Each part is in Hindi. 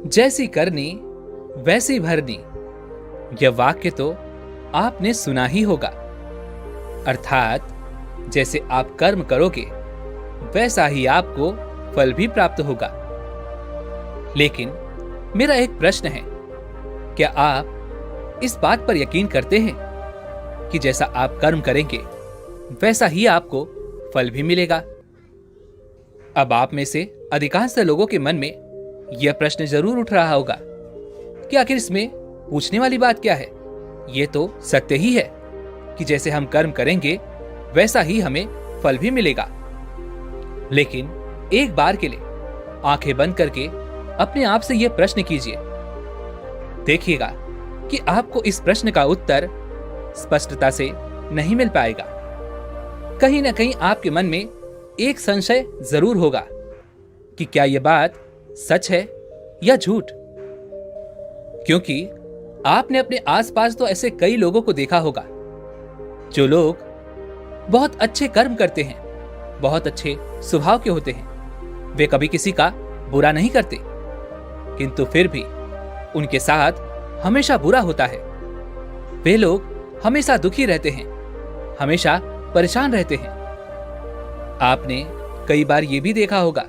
जैसी करनी वैसी भरनी, यह वाक्य तो आपने सुना ही होगा। अर्थात जैसे आप कर्म करोगे वैसा ही आपको फल भी प्राप्त होगा। लेकिन मेरा एक प्रश्न है, क्या आप इस बात पर यकीन करते हैं कि जैसा आप कर्म करेंगे वैसा ही आपको फल भी मिलेगा? अब आप में से अधिकांश लोगों के मन में यह प्रश्न जरूर उठ रहा होगा कि आखिर इसमें पूछने वाली बात क्या है? यह तो सत्य ही है कि जैसे हम कर्म करेंगे वैसा ही हमें फल भी मिलेगा। लेकिन एक बार के लिए आंखें बंद करके अपने आप से यह प्रश्न कीजिए। देखिएगा कि आपको इस प्रश्न का उत्तर स्पष्टता से नहीं मिल पाएगा। कहीं ना कहीं आपके मन में एक संशय जरूर होगा कि क्या यह बात सच है या झूठ। क्योंकि आपने अपने आसपास तो ऐसे कई लोगों को देखा होगा जो लोग बहुत अच्छे कर्म करते हैं, बहुत अच्छे स्वभाव के होते हैं, वे कभी किसी का बुरा नहीं करते, किंतु फिर भी उनके साथ हमेशा बुरा होता है। वे लोग हमेशा दुखी रहते हैं, हमेशा परेशान रहते हैं। आपने कई बार यह भी देखा होगा,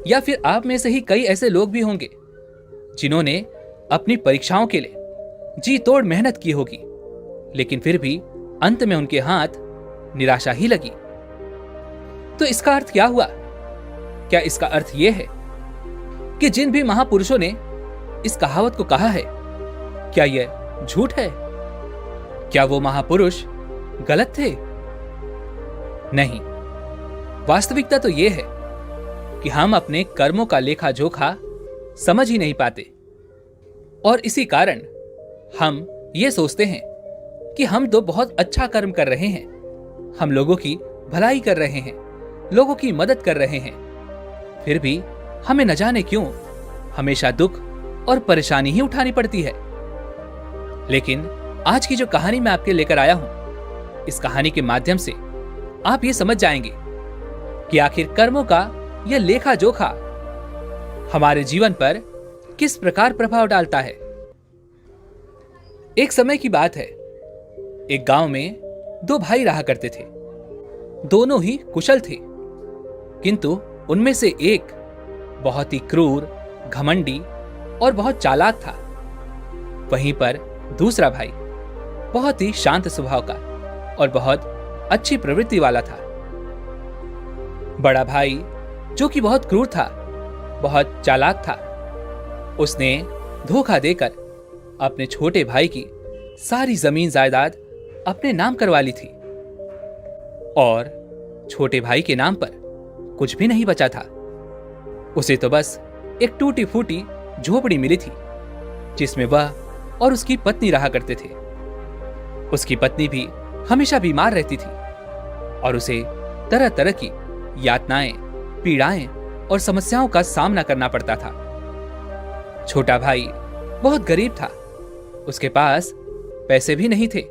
या फिर आप में से ही कई ऐसे लोग भी होंगे जिन्होंने अपनी परीक्षाओं के लिए जी तोड़ मेहनत की होगी, लेकिन फिर भी अंत में उनके हाथ निराशा ही लगी। तो इसका अर्थ क्या हुआ? क्या इसका अर्थ यह है कि जिन भी महापुरुषों ने इस कहावत को कहा है, क्या यह झूठ है? क्या वो महापुरुष गलत थे? नहीं, वास्तविकता तो यह है कि हम अपने कर्मों का लेखा जोखा समझ ही नहीं पाते, और इसी कारण हम ये सोचते हैं कि हम तो बहुत अच्छा कर्म कर रहे हैं, हम लोगों की भलाई कर रहे हैं, लोगों की मदद कर रहे हैं, फिर भी हमें न जाने क्यों हमेशा दुख और परेशानी ही उठानी पड़ती है। लेकिन आज की जो कहानी मैं आपके लेकर आया हूं, इस कहानी के माध्यम से आप ये समझ जाएंगे कि आखिर कर्मों का यह लेखा जोखा हमारे जीवन पर किस प्रकार प्रभाव डालता है। एक समय की बात है, एक गांव में दो भाई रहा करते थे। दोनों ही कुशल थे, किंतु उनमें से एक बहुत ही क्रूर, घमंडी और बहुत चालाक था। वहीं पर दूसरा भाई बहुत ही शांत स्वभाव का और बहुत अच्छी प्रवृत्ति वाला था। बड़ा भाई, जो कि बहुत क्रूर था, बहुत चालाक था, उसने धोखा देकर अपने छोटे भाई की सारी जमीन जायदाद अपने नाम करवा ली थी, और छोटे भाई के नाम पर कुछ भी नहीं बचा था। उसे तो बस एक टूटी फूटी झोपड़ी मिली थी जिसमें वह और उसकी पत्नी रहा करते थे। उसकी पत्नी भी हमेशा बीमार रहती थी और उसे तरह तरह की यातनाएं, पीड़ाएं और समस्याओं का सामना करना पड़ता था। छोटा भाई बहुत गरीब था, उसके पास पैसे भी नहीं थे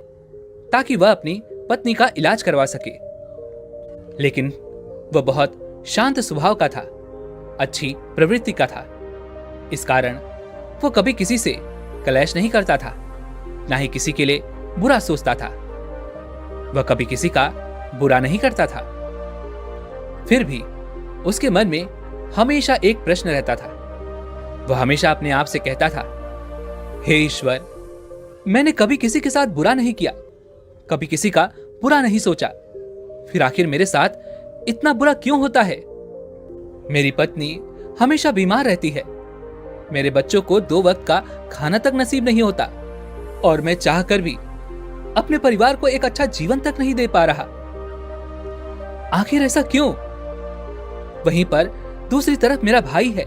ताकि वह अपनी पत्नी का इलाज करवा सके। लेकिन वह बहुत शांत स्वभाव का था, अच्छी प्रवृत्ति का था। इस कारण वो कभी किसी से कलेश नहीं करता था, ना ही किसी के लिए बुरा सोचता था। वह कभी किसी का बुरा नहीं करता था। फिर भी उसके मन में हमेशा एक प्रश्न रहता था। वह हमेशा अपने आप से कहता था, हे ईश्वर, मैंने कभी किसी के साथ बुरा नहीं किया, कभी किसी का बुरा नहीं सोचा, फिर आखिर मेरे साथ इतना बुरा क्यों होता है? मेरी पत्नी हमेशा बीमार रहती है, मेरे बच्चों को 2 वक्त का खाना तक नसीब नहीं होता, और मैं चाहकर भी अपने परिवार को एक अच्छा जीवन तक नहीं दे पा रहा। आखिर ऐसा क्यों? वहीं पर दूसरी तरफ मेरा भाई है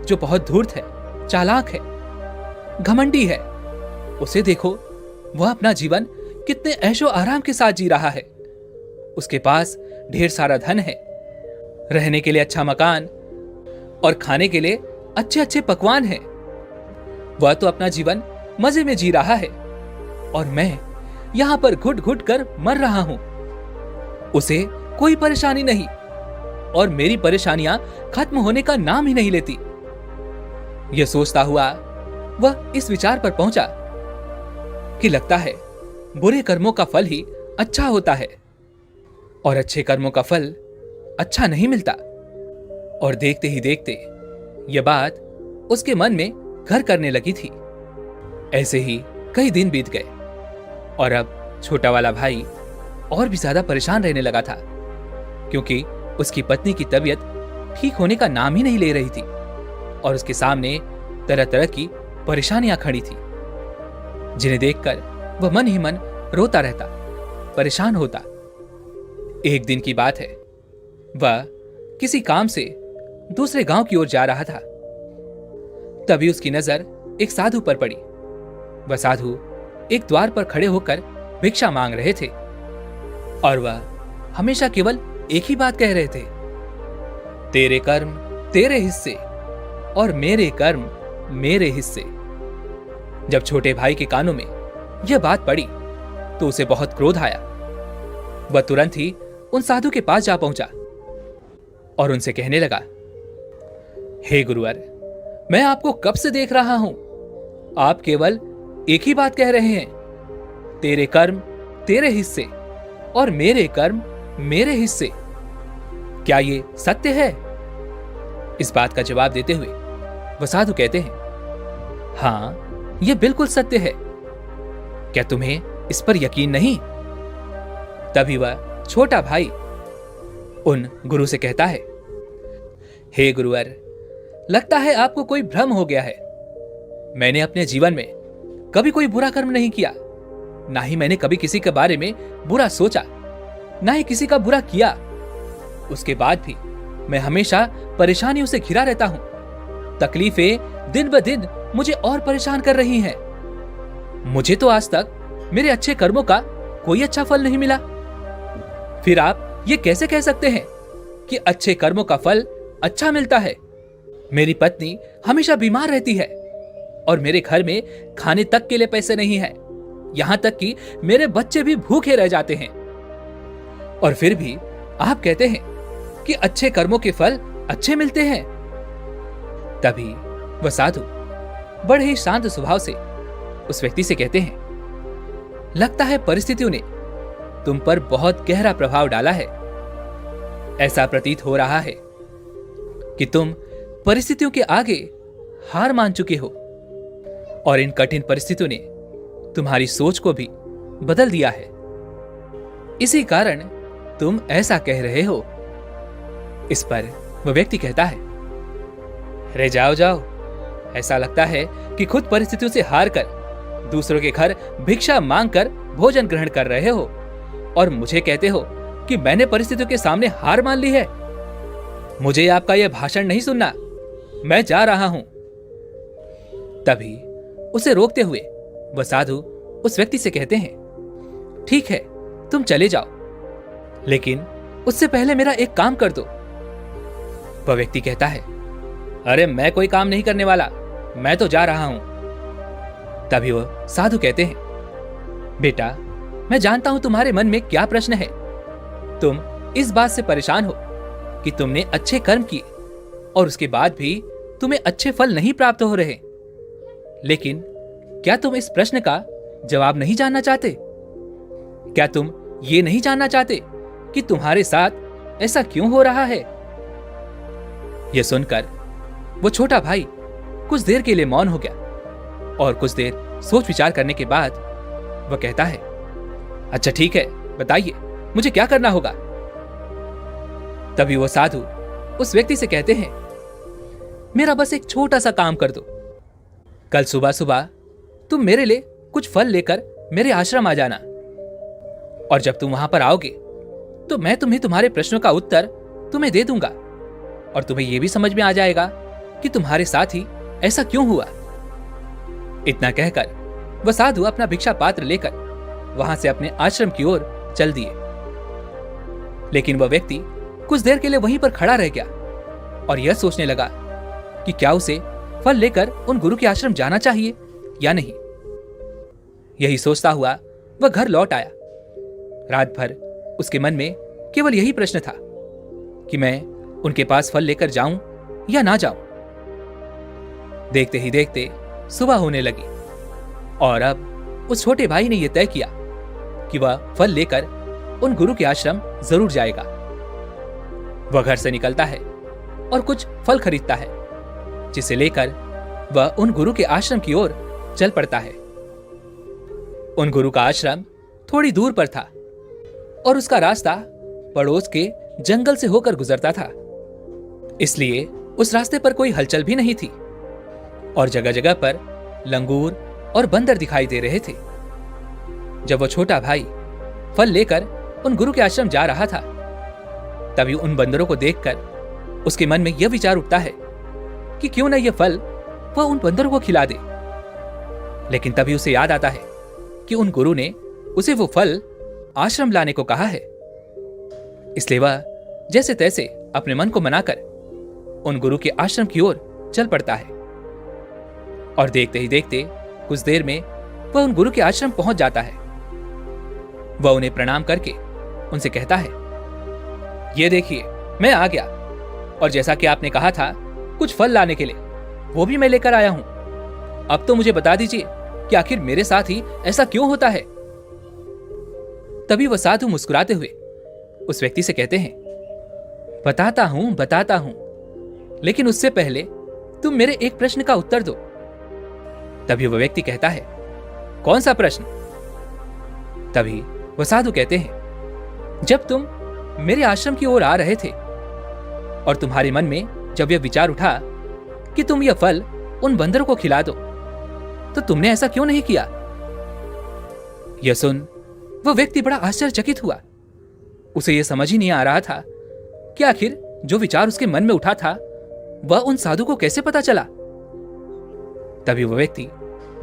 जो बहुत धूर्त है, चालाक है, घमंडी है। उसे देखो, वह अपना जीवन कितने ऐशो आराम के साथ जी रहा है। उसके पास ढेर सारा धन है, रहने के लिए अच्छा मकान और खाने के लिए अच्छे अच्छे पकवान हैं। वह तो अपना जीवन मजे में जी रहा है, और मैं यहां पर घुट घुट कर मर रहा हूं। उसे कोई परेशानी नहीं, और मेरी परेशानियां खत्म होने का नाम ही नहीं लेती। यह सोचता हुआ वह इस विचार पर पहुंचा कि लगता है बुरे कर्मों का फल ही अच्छा होता है और अच्छे कर्मों का फल अच्छा नहीं मिलता। और देखते ही देखते यह बात उसके मन में घर करने लगी थी। ऐसे ही कई दिन बीत गए और अब छोटा वाला भाई और भी ज्यादा परेशान रहने लगा था, क्योंकि उसकी पत्नी की तबीयत ठीक होने का नाम ही नहीं ले रही थी और उसके सामने तरह तरह की परेशानियां खड़ी थी, जिन्हें देखकर वह मन ही मन रोता रहता, परेशान होता। एक दिन की बात है, वह किसी काम से दूसरे गांव की ओर जा रहा था। तभी उसकी नजर एक साधु पर पड़ी। वह साधु एक द्वार पर खड़े होकर भिक्षा मांग रहे थे और वह हमेशा केवल एक ही बात कह रहे थे, तेरे कर्म तेरे हिस्से और मेरे कर्म मेरे हिस्से। जब छोटे भाई के कानों में यह बात पड़ी तो उसे बहुत क्रोध आया। वह तुरंत ही उन साधु के पास जा पहुंचा और उनसे कहने लगा, हे गुरुवर, मैं आपको कब से देख रहा हूं, आप केवल एक ही बात कह रहे हैं, तेरे कर्म तेरे हिस्से और मेरे कर्म मेरे हिस्से। क्या ये सत्य है? इस बात का जवाब देते हुए वह साधु कहते हैं, हां, यह बिल्कुल सत्य है। क्या तुम्हें इस पर यकीन नहीं? तभी वह छोटा भाई उन गुरु से कहता है, हे गुरुवर, लगता है आपको कोई भ्रम हो गया है। मैंने अपने जीवन में कभी कोई बुरा कर्म नहीं किया, ना ही मैंने कभी किसी के बारे में बुरा सोचा, ना ही किसी का बुरा किया। उसके बाद भी मैं हमेशा परेशानियों से घिरा रहता हूं। तकलीफें दिन ब दिन मुझे और परेशान कर रही हैं। मुझे तो आज तक मेरे अच्छे कर्मों का कोई अच्छा फल नहीं मिला। फिर आप ये कैसे कह सकते हैं कि अच्छे कर्मों का फल अच्छा मिलता है? मेरी पत्नी हमेशा बीमार रहती है और मेरे घर में खाने तक के लिए पैसे नहीं है। यहां तक कि मेरे बच्चे भी भूखे रह जाते हैं। और फिर भी आप कहते हैं कि अच्छे कर्मों के फल अच्छे मिलते हैं। तभी वह साधु बड़े ही शांत स्वभाव से उस व्यक्ति से कहते हैं, लगता है परिस्थितियों ने तुम पर बहुत गहरा प्रभाव डाला है। ऐसा प्रतीत हो रहा है कि तुम परिस्थितियों के आगे हार मान चुके हो और इन कठिन परिस्थितियों ने तुम्हारी सोच को भी बदल दिया है। इसी कारण तुम ऐसा कह रहे हो। इस पर वह व्यक्ति कहता है, अरे जाओ जाओ, ऐसा लगता है कि खुद परिस्थितियों से हार कर दूसरों के घर भिक्षा मांगकर भोजन ग्रहण कर रहे हो और मुझे कहते हो कि मैंने परिस्थितियों के सामने हार मान ली है। मुझे आपका यह भाषण नहीं सुनना, मैं जा रहा हूं। तभी उसे रोकते हुए वह साधु उस व्यक्ति से कहते हैं, ठीक है, तुम चले जाओ, लेकिन उससे पहले मेरा एक काम कर दो। वह व्यक्ति कहता है, अरे मैं कोई काम नहीं करने वाला, मैं तो जा रहा हूं। तभी वह साधु कहते हैं, बेटा, मैं जानता हूं तुम्हारे मन में क्या प्रश्न है। तुम इस बात से परेशान हो कि तुमने अच्छे कर्म किए और उसके बाद भी तुम्हें अच्छे फल नहीं प्राप्त हो रहे। लेकिन क्या तुम इस प्रश्न का जवाब नहीं जानना चाहते? क्या तुम ये नहीं जानना चाहते कि तुम्हारे साथ ऐसा क्यों हो रहा है? यह सुनकर वो छोटा भाई कुछ देर के लिए मौन हो गया और कुछ देर सोच विचार करने के बाद वह कहता है, अच्छा ठीक है, बताइए मुझे क्या करना होगा? तभी वो साधु उस व्यक्ति से कहते हैं, मेरा बस एक छोटा सा काम कर दो। कल सुबह सुबह तुम मेरे लिए कुछ फल लेकर मेरे आश्रम आ जाना और जब तुम वहां पर आओगे तो मैं तुम्हें तुम्हारे प्रश्नों का उत्तर तुम्हें दे दूंगा और तुम्हें यह भी समझ में आ जाएगा कि तुम्हारे साथ ही ऐसा क्यों हुआ। इतना कहकर वह साधु अपना भिक्षा पात्र लेकर वहां से अपने आश्रम की ओर चल दिए। लेकिन वह व्यक्ति कुछ देर के लिए वहीं पर खड़ा रह गया और यह सोचने लगा कि क्या उसे फल लेकर उन गुरु के आश्रम जाना चाहिए या नहीं। यही सोचता हुआ वह घर लौट आया। रात भर उसके मन में केवल यही प्रश्न था कि मैं उनके पास फल लेकर जाऊं या ना जाऊं। देखते ही देखते सुबह होने लगी और अब उस छोटे भाई ने यह तय किया कि वह फल लेकर उन गुरु के आश्रम जरूर जाएगा। वह घर से निकलता है और कुछ फल खरीदता है, जिसे लेकर वह उन गुरु के आश्रम की ओर चल पड़ता है। उन गुरु का आश्रम थोड़ी दूर पर था और उसका रास्ता पड़ोस के जंगल से होकर गुजरता था, इसलिए उस रास्ते पर कोई हलचल भी नहीं थी और जगह जगह पर लंगूर और बंदर दिखाई दे रहे थे। जब वो छोटा भाई फल लेकर उन गुरु के आश्रम जा रहा था, तभी उन बंदरों को देखकर उसके मन में यह विचार उठता है कि क्यों न यह फल वह उन बंदरों को खिला दे। लेकिन तभी उसे याद आता है कि उन गुरु ने उसे वो फल आश्रम लाने को कहा है, इसलिए वह जैसे तैसे अपने मन को मनाकर उन गुरु के आश्रम की ओर चल पड़ता है। और देखते ही देखते कुछ देर में वह उन गुरु के आश्रम पहुंच जाता है। वह उन्हें प्रणाम करके उनसे कहता है, ये देखिए, मैं आ गया और जैसा कि आपने कहा था कुछ फल लाने के लिए, वो भी मैं लेकर आया हूं। अब तो मुझे बता दीजिए कि आखिर मेरे साथ ही ऐसा क्यों होता है। तभी वह साधु मुस्कुराते हुए उस व्यक्ति से कहते हैं, बताता हूं, लेकिन उससे पहले तुम मेरे एक प्रश्न का उत्तर दो। तभी वह व्यक्ति कहता है, कौन सा प्रश्न? तभी वह साधु कहते हैं, जब तुम मेरे आश्रम की ओर आ रहे थे और तुम्हारे मन में जब यह विचार उठा कि तुम यह फल उन बंदरों को खिला दो, तो तुमने ऐसा क्यों नहीं किया? यह सुन वह व्यक्ति बड़ा आश्चर्यचकित हुआ। उसे यह समझ ही नहीं आ रहा था कि आखिर जो विचार उसके मन में उठा था वह उन साधु को कैसे पता चला। तभी वह व्यक्ति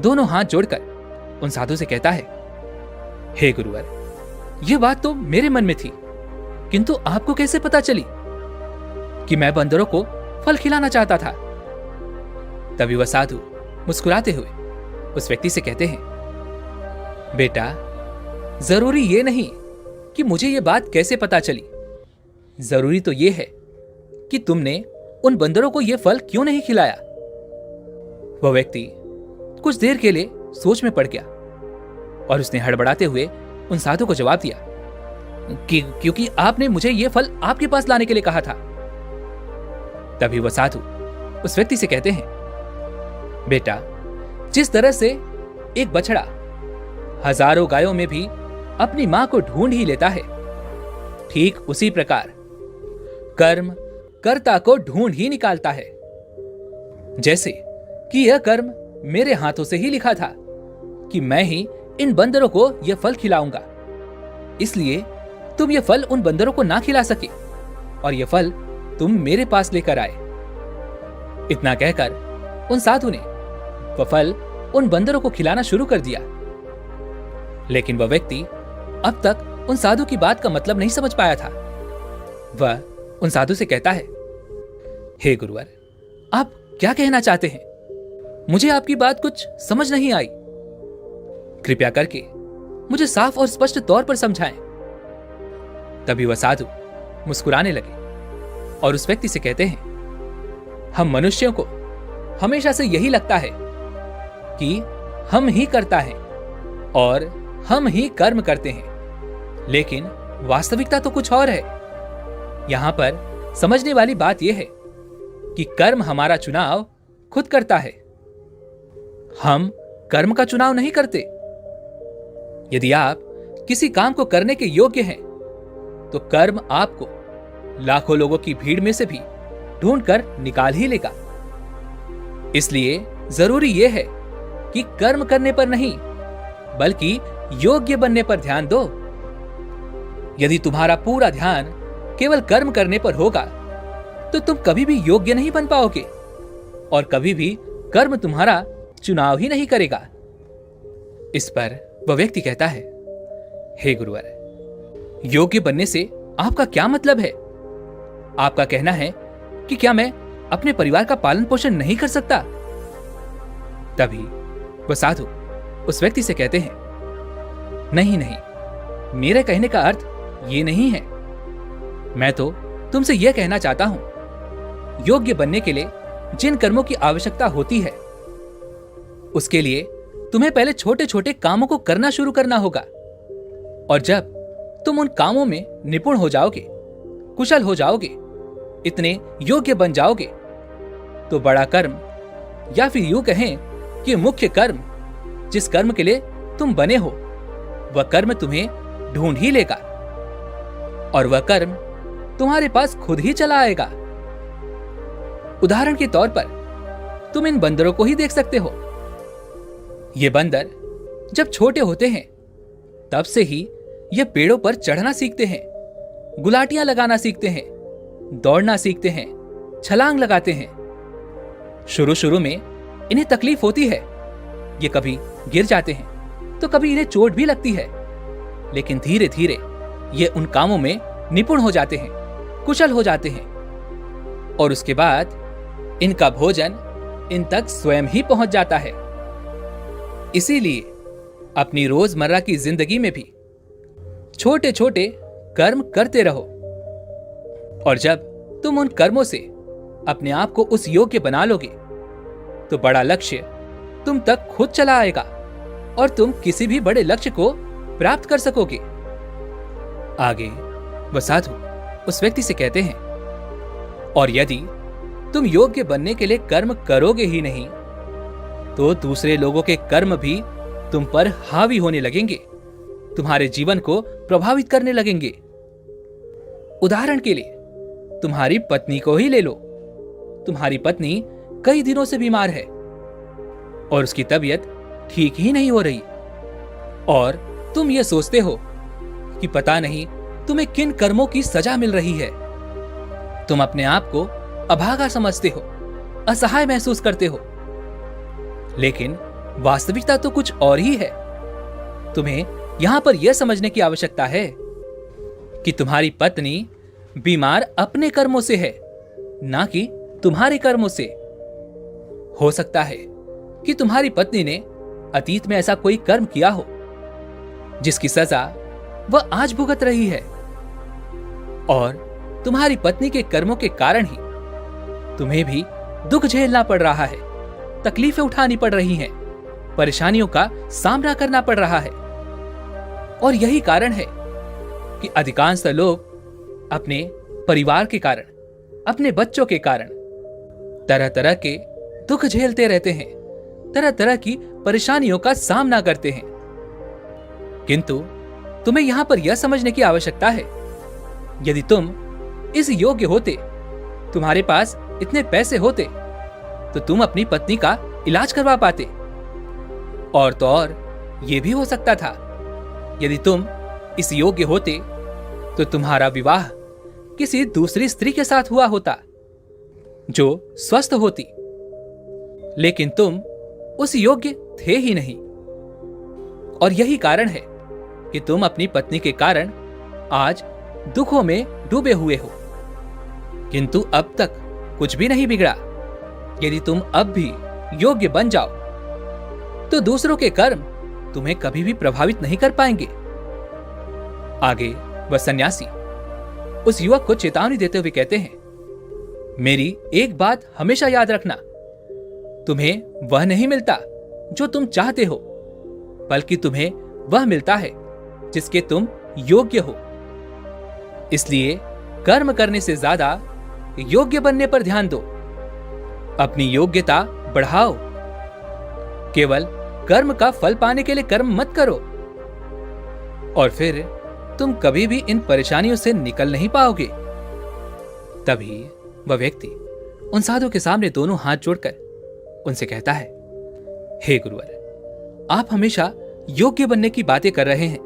दोनों हाथ जोड़कर उन साधु से कहता है, हे गुरुवर, यह बात तो मेरे मन में थी, किंतु आपको कैसे पता चली कि मैं बंदरों को फल खिलाना चाहता था? तभी वह साधु मुस्कुराते हुए उस व्यक्ति से कहते हैं, बेटा, जरूरी यह नहीं कि मुझे यह बात कैसे पता चली, जरूरी तो यह है कि तुमने उन बंदरों को यह फल क्यों नहीं खिलाया। वह व्यक्ति कुछ देर के लिए सोच में पड़ गया और उसने हड़बड़ाते हुए उन साधु को जवाब दिया कि क्योंकि आपने मुझे यह फल आपके पास लाने के लिए कहा था। तभी वह साधु उस व्यक्ति से कहते हैं, बेटा, जिस तरह से एक बछड़ा हजारों गायों में भी अपनी मां को ढूंढ ही लेता है, ठीक उसी प्रकार कर्म कर्ता को ढूंढ ही निकालता है। जैसे कि यह कर्म मेरे हाथों से ही लिखा था कि मैं ही इन बंदरों को यह फल खिलाऊंगा, इसलिए तुम यह फल उन बंदरों को ना खिला सके और यह फल तुम मेरे पास लेकर आए। इतना कहकर उन साधु ने वह फल उन बंदरों को खिलाना शुरू कर दिया। लेकिन वह व्यक्ति अब तक उन साधु की बात का मतलब नहीं समझ पाया था। वह उन साधु से कहता है, हे गुरुवर, आप क्या कहना चाहते हैं? मुझे आपकी बात कुछ समझ नहीं आई। कृपया करके मुझे साफ और स्पष्ट तौर पर समझाएं। तभी वह साधु मुस्कुराने लगे और उस व्यक्ति से कहते हैं, हम मनुष्यों को हमेशा से यही लगता है कि हम ही करता है और हम ही कर्म करते हैं, लेकिन वास्तविकता तो कुछ और है। यहां पर समझने वाली बात यह है कि कर्म हमारा चुनाव खुद करता है, हम कर्म का चुनाव नहीं करते। यदि आप किसी काम को करने के योग्य हैं, तो कर्म आपको लाखों लोगों की भीड़ में से भी ढूंढकर निकाल ही लेगा। इसलिए जरूरी यह है कि कर्म करने पर नहीं, बल्कि योग्य बनने पर ध्यान दो। यदि तुम्हारा पूरा ध्यान केवल कर्म करने पर होगा, तो तुम कभी भी योग्य नहीं बन पाओगे और कभी भी कर्म तुम्हारा चुनाव ही नहीं करेगा। इस पर वह व्यक्ति कहता है, हे गुरुवर, योग्य बनने से आपका क्या मतलब है? आपका कहना है कि क्या मैं अपने परिवार का पालन पोषण नहीं कर सकता? तभी वह साधु उस व्यक्ति से कहते हैं, नहीं नहीं, मेरे कहने का अर्थ ये नहीं है। मैं तो तुमसे यह कहना चाहता हूं, योग्य बनने के लिए जिन कर्मों की आवश्यकता होती है, उसके लिए तुम्हें पहले छोटे छोटे कामों को करना शुरू करना होगा। और जब तुम उन कामों में निपुण हो जाओगे, कुशल हो जाओगे, इतने योग्य बन जाओगे, तो बड़ा कर्म, या फिर यूं कहें कि मुख्य कर्म, जिस कर्म के लिए तुम बने हो, वह कर्म तुम्हें ढूंढ ही लेगा और वह कर्म तुम्हारे पास खुद ही चला आएगा। उदाहरण के तौर पर तुम इन बंदरों को ही देख सकते हो। ये बंदर जब छोटे होते हैं तब से ही ये पेड़ों पर चढ़ना सीखते हैं, गुलाटियां लगाना सीखते हैं, दौड़ना सीखते हैं, छलांग लगाते हैं। शुरू शुरू में इन्हें तकलीफ होती है, ये कभी गिर जाते हैं तो कभी इन्हें चोट भी लगती है, लेकिन धीरे धीरे ये उन कामों में निपुण हो जाते हैं, कुशल हो जाते हैं और उसके बाद इनका भोजन इन तक स्वयं ही पहुंच जाता है। इसीलिए अपनी रोजमर्रा की जिंदगी में भी छोटे छोटे कर्म करते रहो और जब तुम उन कर्मों से अपने आप को उस योग्य बना लोगे तो बड़ा लक्ष्य तुम तक खुद चला आएगा और तुम किसी भी बड़े लक्ष्य को प्राप्त कर सकोगे। आगे वह साधु उस व्यक्ति से कहते हैं, और यदि तुम योग्य बनने के लिए कर्म करोगे ही नहीं तो दूसरे लोगों के कर्म भी तुम पर हावी होने लगेंगे, तुम्हारे जीवन को प्रभावित करने लगेंगे। उदाहरण के लिए तुम्हारी पत्नी को ही ले लो। तुम्हारी पत्नी कई दिनों से बीमार है और उसकी तबीयत ठीक ही नहीं हो रही और तुम ये सोचते हो कि पता नहीं तुम्हें किन कर्मों की सजा मिल रही है। तुम अपने आप को अभागा समझते हो, असहाय महसूस करते हो, लेकिन वास्तविकता तो कुछ और ही है। तुम्हें यहां पर यह समझने की आवश्यकता है कि तुम्हारी पत्नी बीमार अपने कर्मों से है, ना कि तुम्हारे कर्मों से। हो सकता है कि तुम्हारी पत्नी ने अतीत में ऐसा कोई कर्म किया हो जिसकी सजा वह आज भुगत रही है और तुम्हारी पत्नी के कर्मों के कारण ही तुम्हें भी दुख झेलना पड़ रहा है, तकलीफें उठानी पड़ रही हैं, परेशानियों का सामना करना पड़ रहा है। और यही कारण है कि अधिकांश लोग अपने परिवार के कारण, अपने बच्चों के कारण तरह तरह के दुख झेलते रहते हैं, तरह तरह की परेशानियों का सामना करते हैं। किंतु तुम्हें यहां पर यह समझने की आवश्यकता है, यदि तुम इस योग्य होते, तुम्हारे पास इतने पैसे होते, तो तुम अपनी पत्नी का इलाज करवा पाते। और तो और यह भी हो सकता था, यदि तुम इस योग्य होते तो तुम्हारा विवाह किसी दूसरी स्त्री के साथ हुआ होता जो स्वस्थ होती, लेकिन तुम उस योग्य थे ही नहीं। और यही कारण है कि तुम अपनी पत्नी के कारण आज दुखों में डूबे हुए हो। किंतु अब तक कुछ भी नहीं बिगड़ा। यदि तुम अब भी योग्य बन जाओ तो दूसरों के कर्म तुम्हें कभी भी प्रभावित नहीं कर पाएंगे। आगे वह सन्यासी उस युवक को चेतावनी देते हुए कहते हैं, मेरी एक बात हमेशा याद रखना, तुम्हें वह नहीं मिलता जो तुम चाहते हो, बल्कि तुम्हें वह मिलता है जिसके तुम योग्य हो। इसलिए कर्म करने से ज्यादा योग्य बनने पर ध्यान दो, अपनी योग्यता बढ़ाओ। केवल कर्म का फल पाने के लिए कर्म मत करो और फिर तुम कभी भी इन परेशानियों से निकल नहीं पाओगे। तभी वह व्यक्ति उन साधु के सामने दोनों हाथ जोड़कर उनसे कहता है, हे गुरुवर, आप हमेशा योग्य बनने की बातें कर रहे हैं,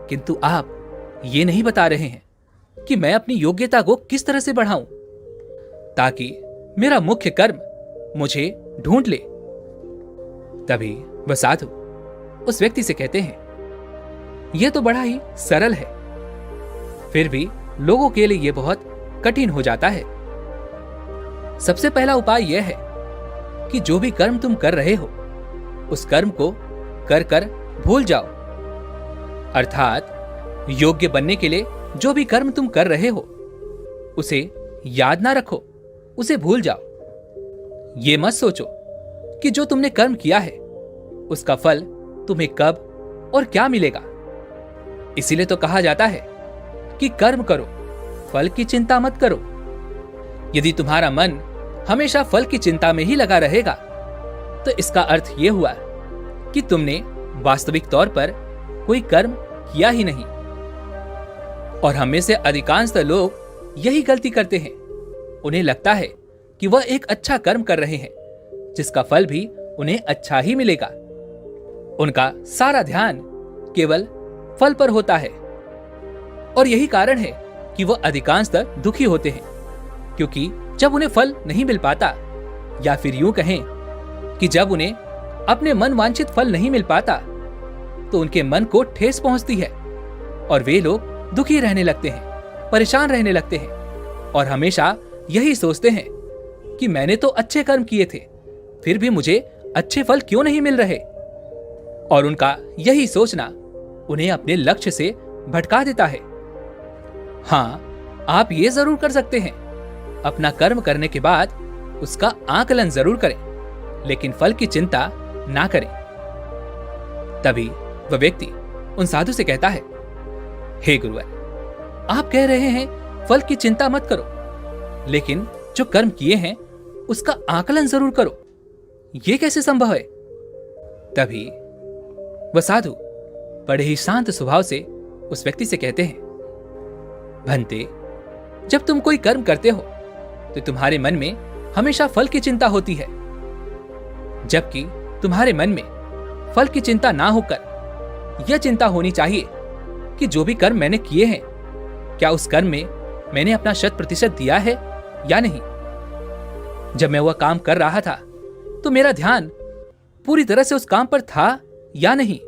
किंतु आप ये नहीं बता रहे हैं कि मैं अपनी योग्यता को किस तरह से बढ़ाऊं ताकि मेरा मुख्य कर्म मुझे ढूंढ ले। तभी वह साधु उस व्यक्ति से कहते हैं, यह तो बड़ा ही सरल है, फिर भी लोगों के लिए यह बहुत कठिन हो जाता है। सबसे पहला उपाय यह है कि जो भी कर्म तुम कर रहे हो उस कर्म को कर कर भूल जाओ। अर्थात योग्य बनने के लिए जो भी कर्म तुम कर रहे हो उसे याद ना रखो, उसे भूल जाओ। ये मत सोचो कि जो तुमने कर्म किया है उसका फल तुम्हें कब और क्या मिलेगा। इसीलिए तो कहा जाता है कि कर्म करो, फल की चिंता मत करो। यदि तुम्हारा मन हमेशा फल की चिंता में ही लगा रहेगा तो इसका अर्थ यह हुआ कि तुमने वास्तविक तौर पर कोई कर्म किया ही नहीं। और हम में से अधिकांशतः लोग यही गलती करते हैं। उन्हें लगता है कि वह एक अच्छा कर्म कर रहे हैं जिसका फल भी उन्हें अच्छा ही मिलेगा। उनका सारा ध्यान केवल फल पर होता है और यही कारण है कि वह अधिकांशतः दुखी होते हैं, क्योंकि जब उन्हें फल नहीं मिल पाता, या फिर यूं कहें कि जब उन्हें अपने मन वांछित फल नहीं मिल पाता तो उनके मन को ठेस पहुंचती है और वे लोग दुखी रहने लगते हैं, परेशान रहने लगते हैं और हमेशा यही सोचते हैं कि मैंने तो अच्छे कर्म किए थे, फिर भी मुझे अच्छे फल क्यों नहीं मिल रहे। और उनका यही सोचना उन्हें अपने लक्ष्य से भटका देता है। हां, आप ये जरूर कर सकते हैं, अपना कर्म करने के बाद उसका आकलन जरूर करें, लेकिन फल की चिंता ना करें। तभी वह व्यक्ति उन साधु से कहता है, हे गुरुवर, आप कह रहे हैं फल की चिंता मत करो, लेकिन जो कर्म किए हैं उसका आकलन जरूर करो, यह कैसे संभव है। तभी वह साधु बड़े ही शांत स्वभाव से उस व्यक्ति से कहते हैं, भंते, जब तुम कोई कर्म करते हो तो तुम्हारे मन में हमेशा फल की चिंता होती है, जबकि तुम्हारे मन में फल की चिंता ना होकर यह चिंता होनी चाहिए कि जो भी कर्म मैंने किए हैं, क्या उस कर्म में मैंने अपना 100% दिया है या नहीं। जब मैं वह काम कर रहा था तो मेरा ध्यान पूरी तरह से उस काम पर था या नहीं,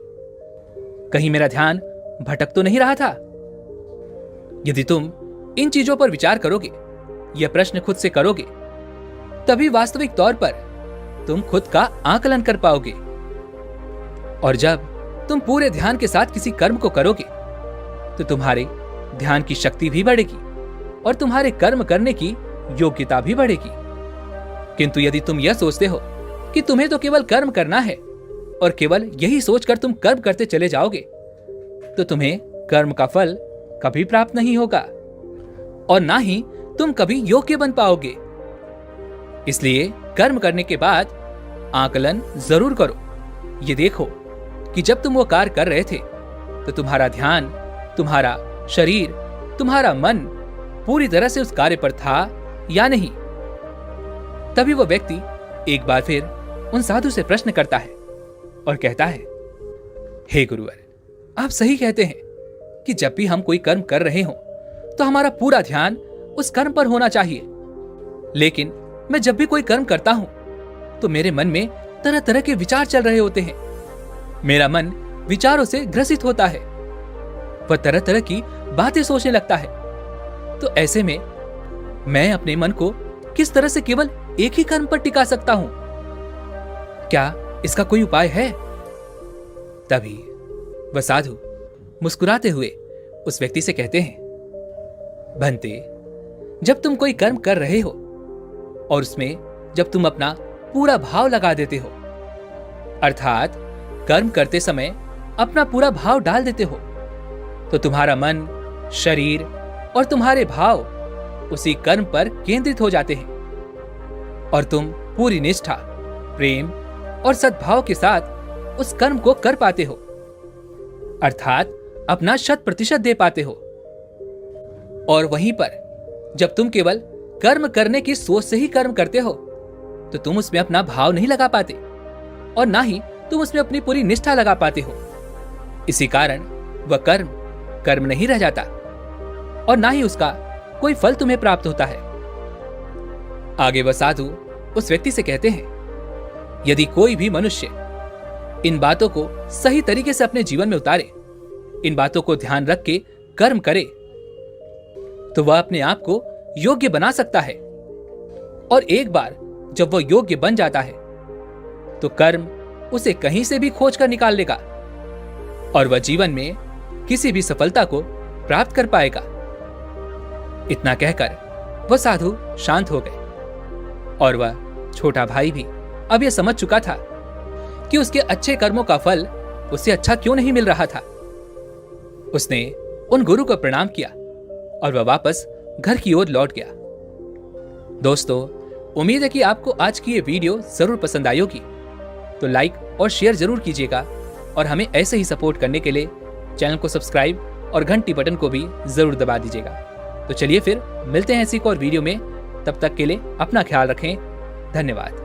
कहीं मेरा ध्यान भटक तो नहीं रहा था। यदि तुम इन चीजों पर विचार करोगे, यह प्रश्न खुद से करोगे, तभी वास्तविक तौर पर तुम खुद का आकलन कर पाओगे। और जब तुम पूरे ध्यान के साथ किसी कर्म को करोगे तो तुम्हारे ध्यान की शक्ति भी बढ़ेगी और तुम्हारे कर्म करने की योग्यता भी बढ़ेगी। किंतु यदि तुम यह सोचते हो कि तुम्हें तो केवल कर्म करना है और केवल यही सोचकर तुम कर्म करते चले जाओगे, तो तुम्हें कर्म का फल कभी प्राप्त नहीं होगा और ना ही तुम कभी योग्य बन पाओगे। इसलिए कर्म करने के बाद आकलन जरूर करो। ये देखो कि जब तुम वो कार्य कर रहे थे तो तुम्हारा ध्यान, तुम्हारा शरीर, तुम्हारा मन पूरी तरह से उस कार्य पर था या नहीं। तभी वो व्यक्ति एक बार फिर उन साधु से प्रश्न करता है और कहता है, हे गुरुवर, आप सही कहते हैं कि जब भी हम कोई कर्म कर रहे हो तो हमारा पूरा ध्यान उस कर्म पर होना चाहिए, लेकिन मैं जब भी कोई कर्म करता हूं तो मेरे मन में तरह तरह के विचार चल रहे होते हैं। मेरा मन विचारों से ग्रसित होता है, वह तरह तरह की बातें सोचने लगता है। तो ऐसे में मैं अपने मन को किस तरह से केवल एक ही कर्म पर टिका सकता हूं? क्या इसका कोई उपाय है? तभी वह साधु मुस्कुराते हुए उस व्यक्ति से कहते हैं, भंते, जब तुम कोई कर्म कर रहे हो और उसमें जब तुम अपना पूरा भाव लगा देते हो, अर्थात कर्म करते समय अपना पूरा भाव डाल देते हो, तो तुम्हारा मन, शरीर और तुम्हारे भाव उसी कर्म पर केंद्रित हो जाते हैं और तुम पूरी निष्ठा, प्रेम और सद्भाव के साथ उस कर्म को कर पाते हो, अर्थात अपना 100% दे पाते हो। और वहीं पर जब तुम केवल कर्म करने की सोच से ही कर्म करते हो तो तुम उसमें अपना भाव नहीं लगा पाते और ना ही तुम उसमें अपनी पूरी निष्ठा लगा पाते हो। इसी कारण वह कर्म कर्म नहीं रह जाता और ना ही उसका कोई फल तुम्हें प्राप्त होता है। आगे वह साधु उस व्यक्ति से कहते हैं, यदि कोई भी मनुष्य इन बातों को सही तरीके से अपने जीवन में उतारे, इन बातों को ध्यान रख के कर्म करे, तो वह अपने आप को योग्य बना सकता है। और एक बार जब वह योग्य बन जाता है तो कर्म उसे कहीं से भी खोज कर निकाल लेगा और वह जीवन में किसी भी सफलता को प्राप्त कर पाएगा। इतना कहकर वह साधु शांत हो गए और वह छोटा भाई भी अब यह समझ चुका था कि उसके अच्छे कर्मों का फल उसे अच्छा क्यों नहीं मिल रहा था। उसने उन गुरु को प्रणाम किया और वह वापस घर की ओर लौट गया। दोस्तों, उम्मीद है कि आपको आज की ये वीडियो जरूर पसंद आई होगी, तो लाइक और शेयर जरूर कीजिएगा और हमें ऐसे ही सपोर्ट करने के लिए चैनल को सब्सक्राइब और घंटी बटन को भी जरूर दबा दीजिएगा। तो चलिए फिर मिलते हैं ऐसी एक और वीडियो में। तब तक के लिए अपना ख्याल रखें। धन्यवाद।